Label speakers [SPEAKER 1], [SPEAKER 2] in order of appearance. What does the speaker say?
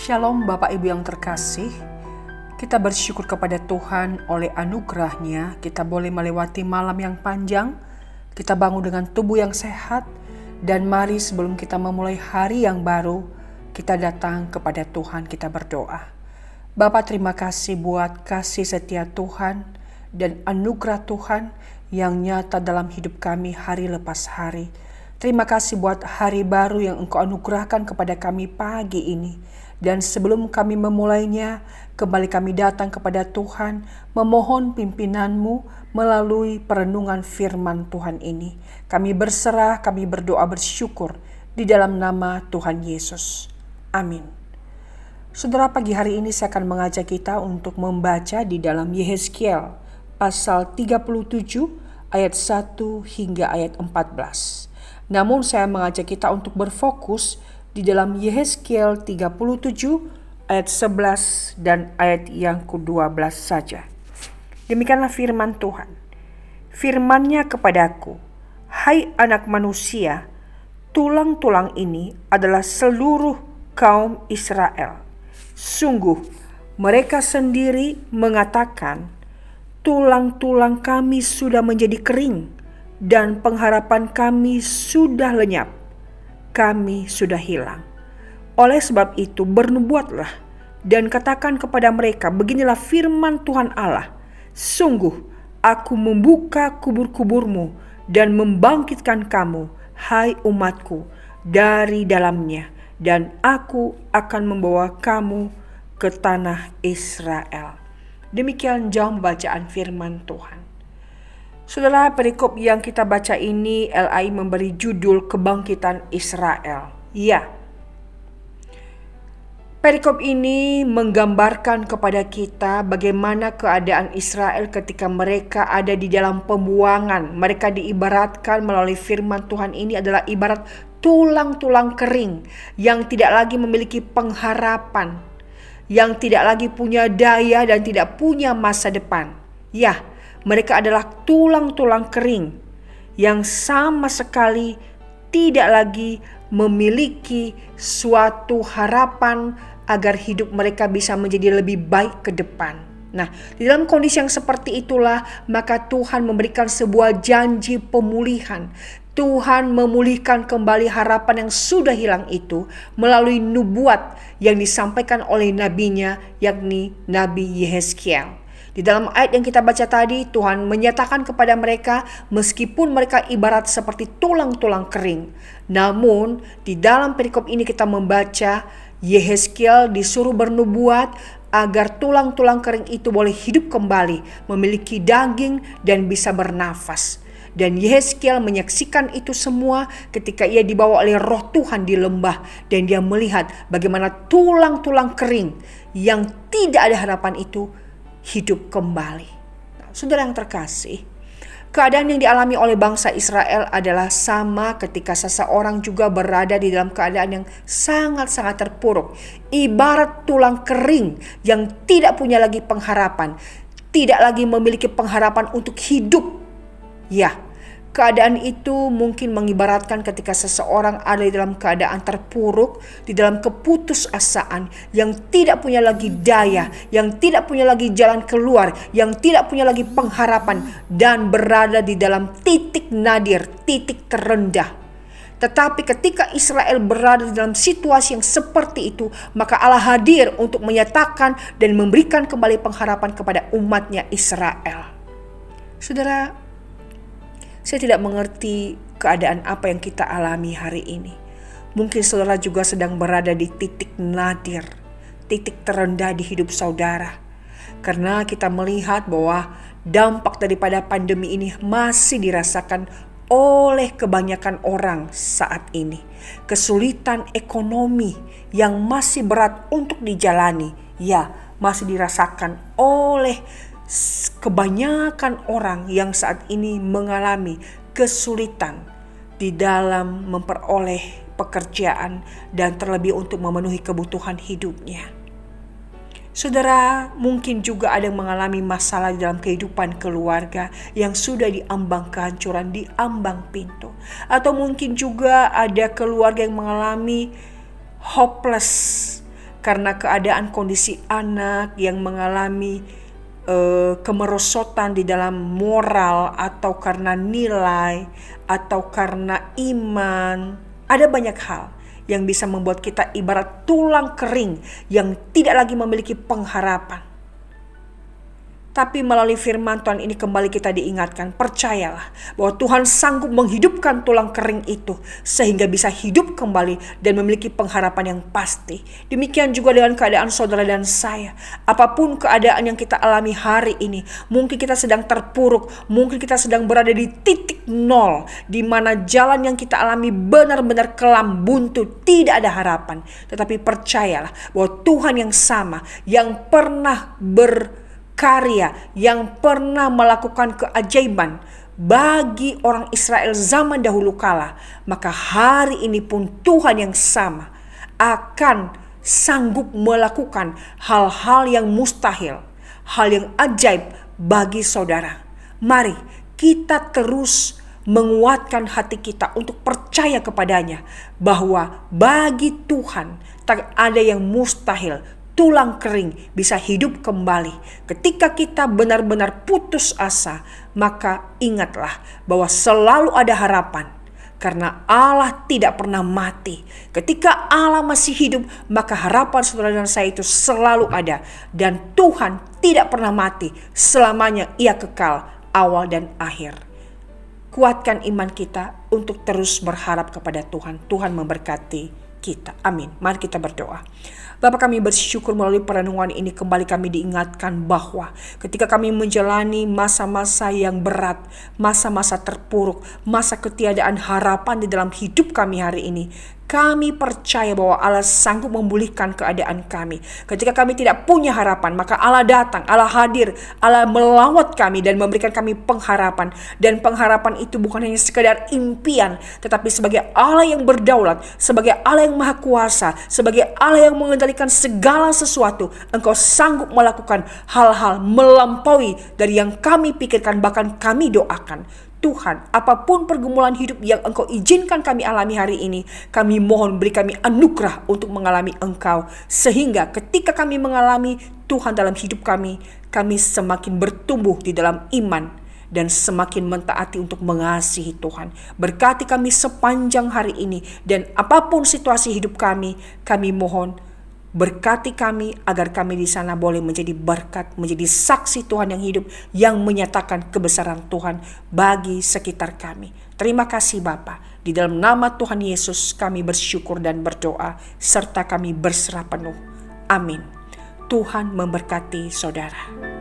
[SPEAKER 1] Shalom Bapak Ibu yang terkasih, kita bersyukur kepada Tuhan oleh anugerah-Nya kita boleh melewati malam yang panjang, kita bangun dengan tubuh yang sehat, dan mari sebelum kita memulai hari yang baru, kita datang kepada Tuhan, kita berdoa. Bapa, terima kasih buat kasih setia Tuhan dan anugerah Tuhan yang nyata dalam hidup kami hari lepas hari. Terima kasih buat hari baru yang Engkau anugerahkan kepada kami pagi ini. Dan sebelum kami memulainya, kembali kami datang kepada Tuhan, memohon pimpinan-Mu melalui perenungan firman Tuhan ini. Kami berserah, kami berdoa bersyukur di dalam nama Tuhan Yesus. Amin. Saudara, pagi hari ini saya akan mengajak kita untuk membaca di dalam Yehezkiel pasal 37 ayat 1 hingga ayat 14. Namun saya mengajak kita untuk berfokus di dalam Yehezkiel 37 ayat 11 dan ayat yang ke-12 saja. Demikianlah firman Tuhan. Firman-Nya kepadaku, hai anak manusia, tulang-tulang ini adalah seluruh kaum Israel. Sungguh mereka sendiri mengatakan, tulang-tulang kami sudah menjadi kering dan pengharapan kami sudah lenyap. Kami sudah hilang. Oleh sebab itu bernubuatlah dan katakan kepada mereka, beginilah firman Tuhan Allah. Sungguh aku membuka kubur-kuburmu dan membangkitkan kamu, hai umatku, dari dalamnya. Dan aku akan membawa kamu ke tanah Israel. Demikian jauh bacaan firman Tuhan. Saudara, perikop yang kita baca ini LAI memberi judul Kebangkitan Israel. Ya, perikop ini menggambarkan kepada kita bagaimana keadaan Israel ketika mereka ada di dalam pembuangan. Mereka diibaratkan melalui firman Tuhan ini adalah ibarat tulang-tulang kering yang tidak lagi memiliki pengharapan, yang tidak lagi punya daya dan tidak punya masa depan. Ya, mereka adalah tulang-tulang kering yang sama sekali tidak lagi memiliki suatu harapan agar hidup mereka bisa menjadi lebih baik ke depan. Nah, di dalam kondisi yang seperti itulah maka Tuhan memberikan sebuah janji pemulihan. Tuhan memulihkan kembali harapan yang sudah hilang itu melalui nubuat yang disampaikan oleh nabinya, yakni Nabi Yehezkiel. Di dalam ayat yang kita baca tadi, Tuhan menyatakan kepada mereka meskipun mereka ibarat seperti tulang-tulang kering. Namun di dalam perikop ini kita membaca Yehezkiel disuruh bernubuat agar tulang-tulang kering itu boleh hidup kembali, memiliki daging dan bisa bernafas. Dan Yehezkiel menyaksikan itu semua ketika ia dibawa oleh roh Tuhan di lembah. Dan dia melihat bagaimana tulang-tulang kering yang tidak ada harapan itu hidup kembali. Nah, saudara yang terkasih, keadaan yang dialami oleh bangsa Israel adalah sama ketika seseorang juga berada di dalam keadaan yang sangat-sangat terpuruk. Ibarat tulang kering yang tidak punya lagi pengharapan, tidak lagi memiliki pengharapan untuk hidup. Ya, keadaan itu mungkin mengibaratkan ketika seseorang ada di dalam keadaan terpuruk, di dalam keputusasaan, yang tidak punya lagi daya, yang tidak punya lagi jalan keluar, yang tidak punya lagi pengharapan, dan berada di dalam titik nadir, titik terendah. Tetapi ketika Israel berada di dalam situasi yang seperti itu, maka Allah hadir untuk menyatakan dan memberikan kembali pengharapan kepada umatnya Israel. Saudara, saya tidak mengerti keadaan apa yang kita alami hari ini. Mungkin saudara juga sedang berada di titik nadir, titik terendah di hidup saudara. Karena kita melihat bahwa dampak daripada pandemi ini masih dirasakan oleh kebanyakan orang saat ini. Kesulitan ekonomi yang masih berat untuk dijalani, ya, masih dirasakan oleh kebanyakan orang yang saat ini mengalami kesulitan di dalam memperoleh pekerjaan dan terlebih untuk memenuhi kebutuhan hidupnya. Saudara, mungkin juga ada yang mengalami masalah di dalam kehidupan keluarga yang sudah diambang kehancuran, diambang pintu. Atau mungkin juga ada keluarga yang mengalami hopeless, karena keadaan kondisi anak yang mengalami kemerosotan di dalam moral, atau karena nilai, atau karena iman. Ada banyak hal yang bisa membuat kita ibarat tulang kering yang tidak lagi memiliki pengharapan. Tapi melalui firman Tuhan ini kembali kita diingatkan, percayalah bahwa Tuhan sanggup menghidupkan tulang kering itu sehingga bisa hidup kembali dan memiliki pengharapan yang pasti. Demikian juga dengan keadaan saudara dan saya. Apapun keadaan yang kita alami hari ini, mungkin kita sedang terpuruk, mungkin kita sedang berada di titik nol, di mana jalan yang kita alami benar-benar kelam, buntu, tidak ada harapan. Tetapi percayalah bahwa Tuhan yang sama, yang pernah karya, yang pernah melakukan keajaiban bagi orang Israel zaman dahulu kala, maka hari ini pun Tuhan yang sama akan sanggup melakukan hal-hal yang mustahil, hal yang ajaib bagi saudara. Mari kita terus menguatkan hati kita untuk percaya kepadanya, bahwa bagi Tuhan tak ada yang mustahil. Tulang kering bisa hidup kembali. Ketika kita benar-benar putus asa, maka ingatlah bahwa selalu ada harapan. Karena Allah tidak pernah mati. Ketika Allah masih hidup, maka harapan saudara dan saya itu selalu ada. Dan Tuhan tidak pernah mati. Selamanya Ia kekal, awal dan akhir. Kuatkan iman kita untuk terus berharap kepada Tuhan. Tuhan memberkati kita. Amin. Mari kita berdoa. Bapa, kami bersyukur melalui perenungan ini kembali kami diingatkan bahwa ketika kami menjalani masa-masa yang berat, masa-masa terpuruk, masa ketiadaan harapan di dalam hidup kami hari ini, kami percaya bahwa Allah sanggup memulihkan keadaan kami. Ketika kami tidak punya harapan, maka Allah datang, Allah hadir, Allah melawat kami dan memberikan kami pengharapan. Dan pengharapan itu bukan hanya sekedar impian, tetapi sebagai Allah yang berdaulat, sebagai Allah yang maha kuasa, sebagai Allah yang mengendalikan segala sesuatu, Engkau sanggup melakukan hal-hal melampaui dari yang kami pikirkan, bahkan kami doakan. Tuhan, apapun pergumulan hidup yang Engkau izinkan kami alami hari ini, kami mohon beri kami anugerah untuk mengalami Engkau. Sehingga ketika kami mengalami Tuhan dalam hidup kami semakin bertumbuh di dalam iman dan semakin mentaati untuk mengasihi Tuhan. Berkati kami sepanjang hari ini, dan apapun situasi hidup kami mohon berkati kami agar kami di sana boleh menjadi berkat, menjadi saksi Tuhan yang hidup, yang menyatakan kebesaran Tuhan bagi sekitar kami. Terima kasih Bapa. Di dalam nama Tuhan Yesus kami bersyukur dan berdoa, serta kami berserah penuh. Amin. Tuhan memberkati saudara.